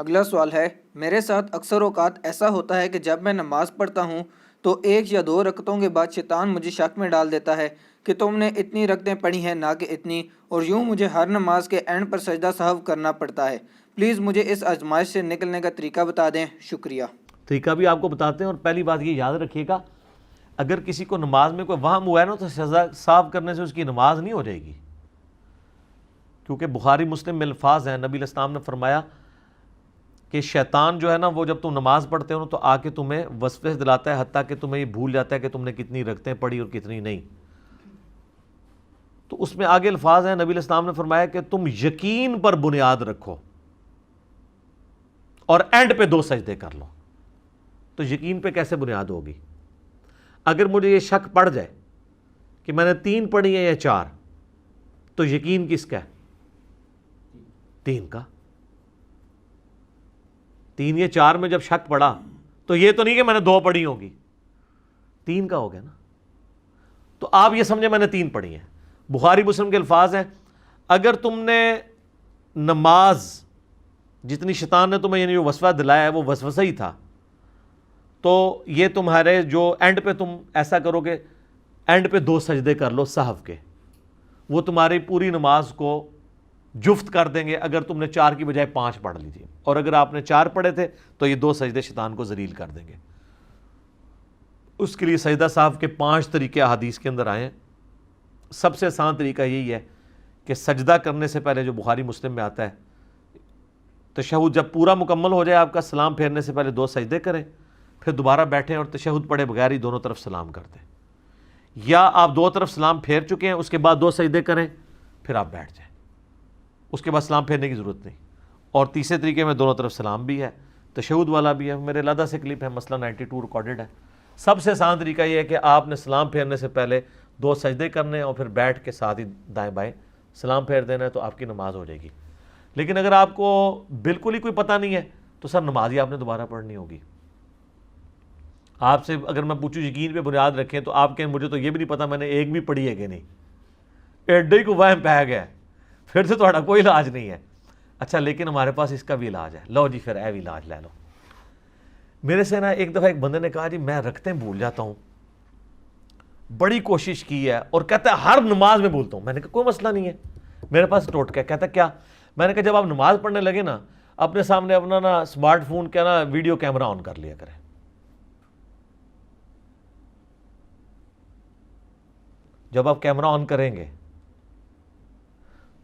اگلا سوال ہے، میرے ساتھ اکثر اوقات ایسا ہوتا ہے کہ جب میں نماز پڑھتا ہوں تو 1 یا 2 رکعتوں کے بعد شیطان مجھے شک میں ڈال دیتا ہے کہ تم نے اتنی رکعتیں پڑھی ہیں نہ کہ اتنی، اور یوں مجھے ہر نماز کے اینڈ پر سجدہ سہو کرنا پڑتا ہے۔ پلیز مجھے اس آزمائش سے نکلنے کا طریقہ بتا دیں، شکریہ۔ طریقہ بھی آپ کو بتاتے ہیں، اور پہلی بات یہ یاد رکھیے گا، اگر کسی کو نماز میں کوئی وہم ہوا ہے نا تو سجدہ صاف کرنے سے اس کی نماز نہیں ہو جائے گی، کیونکہ بخاری مسلم میں الفاظ ہیں، نبی علیہ السلام نے فرمایا کہ شیطان جو ہے نا وہ جب تم نماز پڑھتے ہو تو آ کے تمہیں وسوسے دلاتا ہے، حتیٰ کہ تمہیں یہ بھول جاتا ہے کہ تم نے کتنی رکعتیں پڑھی اور کتنی نہیں۔ تو اس میں آگے الفاظ ہیں، نبی علیہ السلام نے فرمایا کہ تم یقین پر بنیاد رکھو اور اینڈ پہ 2 سجدے کر لو۔ تو یقین پہ کیسے بنیاد ہوگی؟ اگر مجھے یہ شک پڑ جائے کہ میں نے 3 پڑھی ہیں یا 4، تو یقین کس کا ہے؟ 3 کا۔ 3 یا 4 میں جب شک پڑا تو یہ تو نہیں کہ میں نے 2 پڑھی ہوگی، 3 کا ہو گیا نا۔ تو آپ یہ سمجھے میں نے 3 پڑھی ہیں۔ بخاری مسلم کے الفاظ ہیں، اگر تم نے نماز جتنی شیطان نے تمہیں یعنی جو وسوسہ دلایا ہے وہ وسوسہ ہی تھا، تو یہ تمہارے جو اینڈ پہ تم ایسا کرو کہ اینڈ پہ 2 سجدے کر لو سہو کے، وہ تمہاری پوری نماز کو جفت کر دیں گے۔ اگر تم نے 4 کی بجائے 5 پڑھ لیجیے، اور اگر آپ نے 4 پڑھے تھے تو یہ 2 سجدے شیطان کو ذلیل کر دیں گے۔ اس کے لیے سجدہ سہو کے 5 طریقے احادیث کے اندر آئے ہیں۔ سب سے آسان طریقہ یہی ہے کہ سجدہ کرنے سے پہلے، جو بخاری مسلم میں آتا ہے، تشہد جب پورا مکمل ہو جائے آپ کا، سلام پھیرنے سے پہلے 2 سجدے کریں، پھر دوبارہ بیٹھیں اور تشہد پڑھے بغیر ہی دونوں طرف سلام کر دیں، یا آپ 2 طرف سلام پھیر چکے ہیں اس کے بعد 2 سجدے کریں پھر آپ بیٹھ جائیں، اس کے بعد سلام پھیرنے کی ضرورت نہیں۔ اور تیسرے طریقے میں دونوں طرف سلام بھی ہے، تشہد والا بھی ہے، میرے علیحدہ سے کلپ ہے، مسئلہ 92 ریکارڈڈ ہے۔ سب سے آسان طریقہ یہ ہے کہ آپ نے سلام پھیرنے سے پہلے 2 سجدے کرنے اور پھر بیٹھ کے ساتھ ہی دائیں بائیں سلام پھیر دینا ہے، تو آپ کی نماز ہو جائے گی۔ لیکن اگر آپ کو بالکل ہی کوئی پتہ نہیں ہے تو سر نماز ہی آپ نے دوبارہ پڑھنی ہوگی۔ آپ سے اگر میں پوچھوں یقین پہ بنیاد رکھیں تو آپ کہیں مجھے تو یہ بھی نہیں پتا میں نے ایک بھی پڑھی ہے کہ نہیں، ایڈے کو وہم پہ گیا ہے، پھر تو تھوڑا کوئی علاج نہیں ہے۔ اچھا لیکن ہمارے پاس اس کا بھی علاج ہے، لو جی پھر اے بھی علاج لے لو۔ میرے سے نا ایک دفعہ ایک بندے نے کہا جی میں رکھتے بھول جاتا ہوں، بڑی کوشش کی ہے، اور کہتا ہے ہر نماز میں بھولتا ہوں۔ میں نے کہا کوئی مسئلہ نہیں ہے، میرے پاس ٹوٹکا ہے۔ کہتا کیا؟ میں نے کہا جب آپ نماز پڑھنے لگے نا، اپنے سامنے اپنا نا اسمارٹ فون کا نا ویڈیو کیمرہ آن کر لیا کریں۔ جب آپ کیمرہ آن کریں گے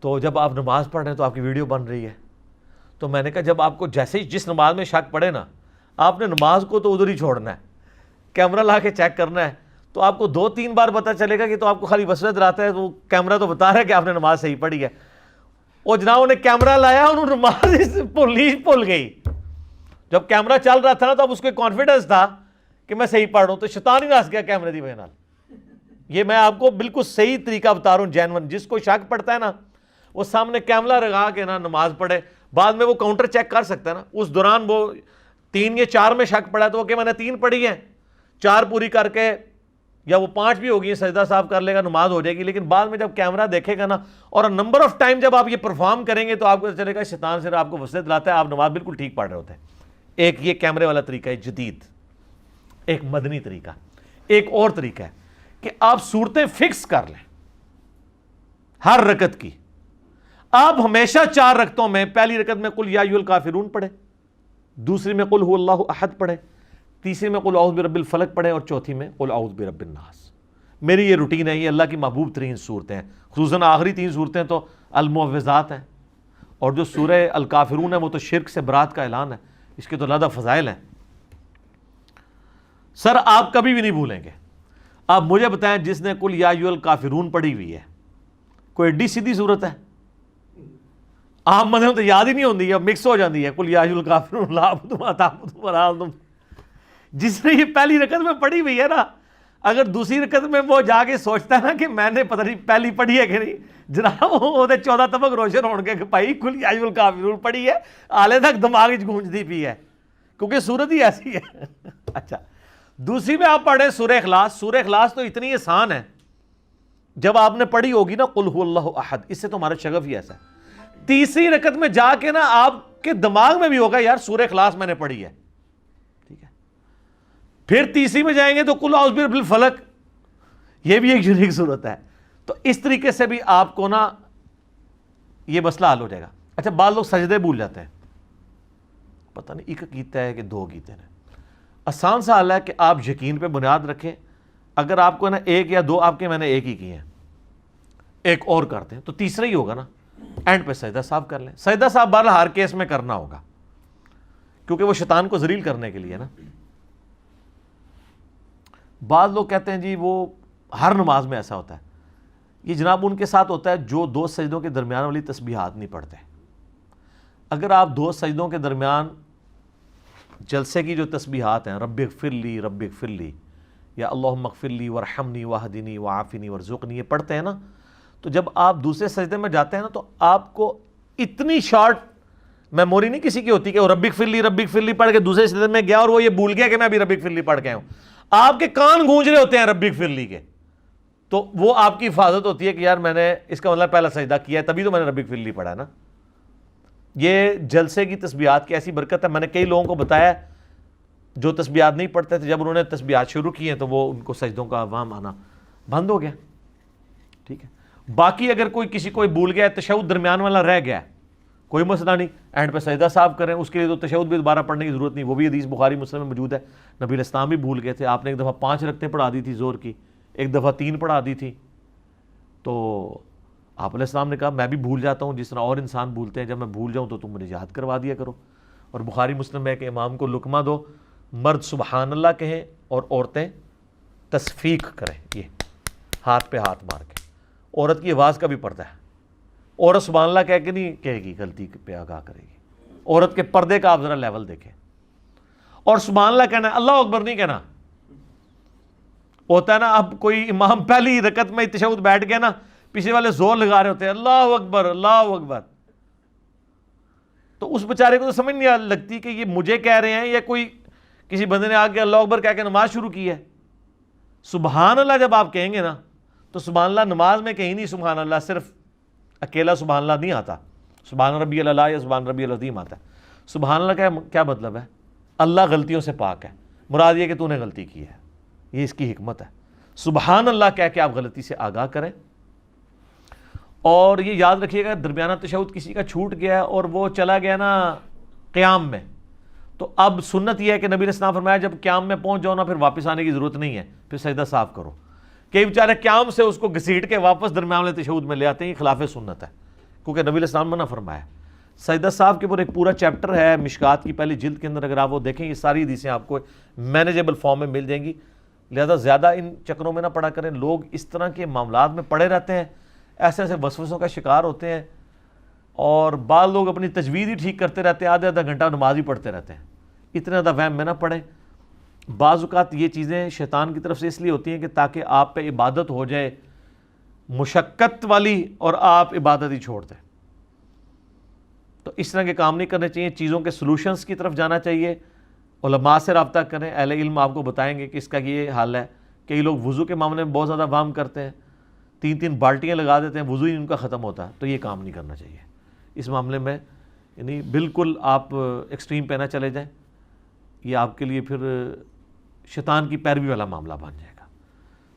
تو جب آپ نماز پڑھ رہے ہیں تو آپ کی ویڈیو بن رہی ہے۔ تو میں نے کہا جب آپ کو جیسے ہی جس نماز میں شک پڑے نا، آپ نے نماز کو تو ادھر ہی چھوڑنا ہے، کیمرہ لا کے چیک کرنا ہے، تو آپ کو 2-3 بار پتہ چلے گا کہ تو آپ کو خالی وسوسہ دلاتا ہے، وہ کیمرہ تو بتا رہا ہے کہ آپ نے نماز صحیح پڑھی ہے۔ اور جناب انہیں کیمرہ لایا، انہوں نے نماز بھول گئی۔ جب کیمرہ چل رہا تھا نا تو اب اس کو کانفیڈنس تھا کہ میں صحیح پڑھ رہا ہوں، تو شیطان ہی نس گیا کیمرے دی وجہ نال۔ یہ میں آپ کو بالکل صحیح طریقہ بتا رہا ہوں، جینون۔ جس کو شک پڑتا ہے نا وہ سامنے کیمرہ لگا کے نا نماز پڑھے، بعد میں وہ کاؤنٹر چیک کر سکتا ہے نا۔ اس دوران وہ 3 یا 4 میں شک پڑا تو وہ کہ میں نے 3 پڑھی ہیں، 4 پوری کر کے یا وہ 5 بھی ہوگی، سجدہ صاف کر لے گا، نماز ہو جائے گی۔ لیکن بعد میں جب کیمرہ دیکھے گا نا، اور نمبر آف ٹائم جب آپ یہ پرفارم کریں گے تو آپ کو چلے گا شیطان سے آپ کو وسوسے دلاتا ہے، آپ نماز بالکل ٹھیک پڑھ رہے ہوتے ہیں۔ ایک یہ کیمرے والا طریقہ ہے جدید، ایک مدنی طریقہ۔ ایک اور طریقہ ہے کہ آپ صورتیں فکس کر لیں ہر رکعت کی۔ آپ ہمیشہ 4 رکعتوں میں پہلی رکعت میں قل یا ایھا الکافرون پڑھیں، دوسری میں قل ھو اللہ احد پڑھیں، تیسری میں قل اعوذ برب الفلق پڑھیں، اور چوتھی میں قل اعوذ برب الناس۔ میری یہ روٹین ہے، یہ اللہ کی محبوب ترین صورتیں ہیں، خصوصاً آخری 3 صورتیں تو المعوذات ہیں، اور جو سورہ الکافرون ہے وہ تو شرک سے برات کا اعلان ہے، اس کے تو علیحدہ فضائل ہیں۔ سر آپ کبھی بھی نہیں بھولیں گے۔ آپ مجھے بتائیں جس نے قل یا ایھا الکافرون پڑھی ہوئی ہے، کوئی ایڈی سیدھی صورت ہے؟ عام مذہب تو یاد ہی نہیں ہوتی ہے، مکس ہو جاتی ہے، قل یا ایھا الکافرون لا اعبد ما تعبدون ولا انتم۔ جس نے یہ پہلی رکعت میں پڑھی ہوئی ہے نا، اگر دوسری رکعت میں وہ جا کے سوچتا ہے نا کہ میں نے پتہ نہیں پہلی پڑھی ہے کہ نہیں، جناب وہ 14 طبق روشن ہون کے کہ بھائی قل یا ایھا الکافرون پڑھی ہے، حالے تک دماغ وچ گونجدی پئی ہے، کیونکہ صورت ہی ایسی ہے۔ اچھا دوسری میں آپ پڑھیں سورہ اخلاص۔ سورہ اخلاص تو اتنی آسان ہے، جب آپ نے پڑھی ہوگی نا قل ھو اللہ احد، اس سے تو ہمارا شغف ہی ایسا ہے۔ تیسری رکعت میں جا کے نا آپ کہ دماغ میں بھی ہوگا یار سورہ اخلاص میں نے پڑھی ہے، ٹھیک ہے. پھر تیسری میں جائیں گے تو قل اعوذ برب الفلق، یہ بھی ایک یونیک صورت ہے. تو اس طریقے سے بھی آپ کو نا یہ مسئلہ حل ہو جائے گا. اچھا بعض لوگ سجدے بھول جاتے ہیں، پتہ نہیں ایک کیتا ہے کہ دو کیتے ہیں. آسان سا حل ہے کہ آپ یقین پہ بنیاد رکھیں. اگر آپ کو نا ایک یا دو آپ کے میں نے ایک ہی کیے ہیں، ایک اور کرتے ہیں تو تیسرا ہی ہوگا نا. اینڈ پہ سجدہ صاحب کر لیں. سجدہ صاحب بہرحال ہر کیس میں کرنا ہوگا کیونکہ وہ شیطان کو ذلیل کرنے کے لیے نا. بعض لوگ کہتے ہیں جی وہ ہر نماز میں ایسا ہوتا ہے. یہ جناب ان کے ساتھ ہوتا ہے جو دو سجدوں کے درمیان والی تسبیحات نہیں پڑھتے. اگر آپ دو سجدوں کے درمیان جلسے کی جو تسبیحات ہیں، رب اغفر لی رب اغفر لی یا اللہم اغفر لی ورحمنی واہدنی وعافنی ورزقنی، یہ پڑھتے ہیں نا، تو جب آپ دوسرے سجدے میں جاتے ہیں نا تو آپ کو اتنی شارٹ میموری نہیں کسی کی ہوتی کہ وہ رب اغفر لی پڑھ کے دوسرے سجدے میں گیا اور وہ یہ بھول گیا کہ میں ابھی رب اغفر لی پڑھ کے آیا ہوں. آپ کے کان گونج رہے ہوتے ہیں رب اغفر لی کے، تو وہ آپ کی حفاظت ہوتی ہے کہ یار میں نے اس کا مطلب پہلا سجدہ کیا ہے تبھی تو میں نے رب اغفر لی پڑھا ہے نا. یہ جلسے کی تسبیحات کی ایسی برکت ہے. میں نے کئی لوگوں کو بتایا جو تسبیحات نہیں پڑھتے تھے، جب انہوں نے تسبیحات شروع کی ہیں تو وہ ان کو سجدوں کا عوام آنا بند ہو گیا. ٹھیک ہے. باقی اگر کسی کوئی بھول گیا ہے، تشہد درمیان والا رہ گیا ہے، کوئی مسئلہ نہیں، اینڈ پہ سجدہ صاحب کریں. اس کے لیے تو تشہد بھی دوبارہ پڑھنے کی ضرورت نہیں، وہ بھی حدیث بخاری مسلم میں موجود ہے. نبی علیہ السلام بھی بھول گئے تھے، آپ نے ایک دفعہ 5 رکعتیں پڑھا دی تھی زور کی، ایک دفعہ 3 پڑھا دی تھی. تو آپ علیہ السلام نے کہا میں بھی بھول جاتا ہوں جس طرح اور انسان بھولتے ہیں، جب میں بھول جاؤں تو تم مجھے یاد کروا دیا کرو. اور بخاری مسلم میں کہ امام کو لقمہ دو، مرد سبحان اللہ کہیں اور عورتیں تصفیق کریں، یہ ہاتھ پہ ہاتھ مار کے. عورت کی آواز کا بھی پردہ ہے. عورت سبحان اللہ کہہ کے نہیں کہے گی، غلطی پہ آگاہ کرے گی. عورت کے پردے کا آپ ذرا لیول دیکھیں. اور سبحان اللہ کہنا ہے، اللہ اکبر نہیں کہنا. ہوتا ہے نا اب کوئی امام پہلی رکعت میں تشہد بیٹھ گیا نا، پیچھے والے زور لگا رہے ہوتے ہیں اللہ اکبر اللہ اکبر، تو اس بیچارے کو تو سمجھ نہیں لگتی کہ یہ مجھے کہہ رہے ہیں یا کوئی کسی بندے نے آگے اللہ اکبر کہہ کے نماز شروع کی ہے. سبحان اللہ جب آپ کہیں گے نا تو سبحان اللہ نماز میں کہیں نہیں، سبحان اللہ صرف اکیلا سبحان اللہ نہیں آتا، سبحان ربی اللہ یا سبحان ربی العظیم آتا ہے. سبحان اللہ کا کیا مطلب ہے؟ اللہ غلطیوں سے پاک ہے، مراد یہ کہ تو نے غلطی کی ہے، یہ اس کی حکمت ہے. سبحان اللہ کہہ کے آپ غلطی سے آگاہ کریں. اور یہ یاد رکھیے گا درمیانہ تشہد کسی کا چھوٹ گیا ہے اور وہ چلا گیا نا قیام میں، تو اب سنت یہ ہے کہ نبی علیہ السلام فرمایا جب قیام میں پہنچ جاؤ نا پھر واپس آنے کی ضرورت نہیں ہے، پھر سجدہ صاف کرو. کئی بیچارے قیام سے اس کو گھسیٹ کے واپس درمیان والے تشہد میں لے آتے ہیں، یہ خلاف سنت ہے کیونکہ نبی علیہ السلام نے منع فرمایا. سجدہ صاحب کے اوپر ایک پورا چیپٹر ہے مشکات کی پہلی جلد کے اندر، اگر آپ وہ دیکھیں یہ ساری حدیثیں آپ کو مینیجیبل فارم میں مل جائیں گی. لہذا زیادہ ان چکروں میں نہ پڑا کریں. لوگ اس طرح کے معاملات میں پڑے رہتے ہیں، ایسے ایسے وسوسوں کا شکار ہوتے ہیں، اور بعض لوگ اپنی تجوید ہی ٹھیک کرتے رہتے ہیں، آدھا گھنٹہ نماز ہی پڑھتے رہتے ہیں. اتنا زیادہ وہم میں نہ پڑیں. بعض اوقات یہ چیزیں شیطان کی طرف سے اس لیے ہوتی ہیں کہ تاکہ آپ پہ عبادت ہو جائے مشقت والی اور آپ عبادت ہی چھوڑ دیں. تو اس طرح کے کام نہیں کرنے چاہیے. چیزوں کے سلوشنز کی طرف جانا چاہیے. علماء سے رابطہ کریں، اہل علم آپ کو بتائیں گے کہ اس کا یہ حل ہے. کئی لوگ وضو کے معاملے میں بہت زیادہ وہم کرتے ہیں، 3 بالٹیاں لگا دیتے ہیں، وضو ہی ان کا ختم ہوتا ہے. تو یہ کام نہیں کرنا چاہیے. اس معاملے میں یعنی بالکل آپ ایکسٹریم پہ نہ چلے جائیں. یہ آپ کے لیے پھر شیطان کی پیروی والا معاملہ بن جائے گا.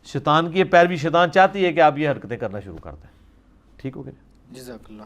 شیطان کی یہ پیروی، شیطان چاہتی ہے کہ آپ یہ حرکتیں کرنا شروع کر دیں. ٹھیک ہو گیا؟ جزاک اللہ.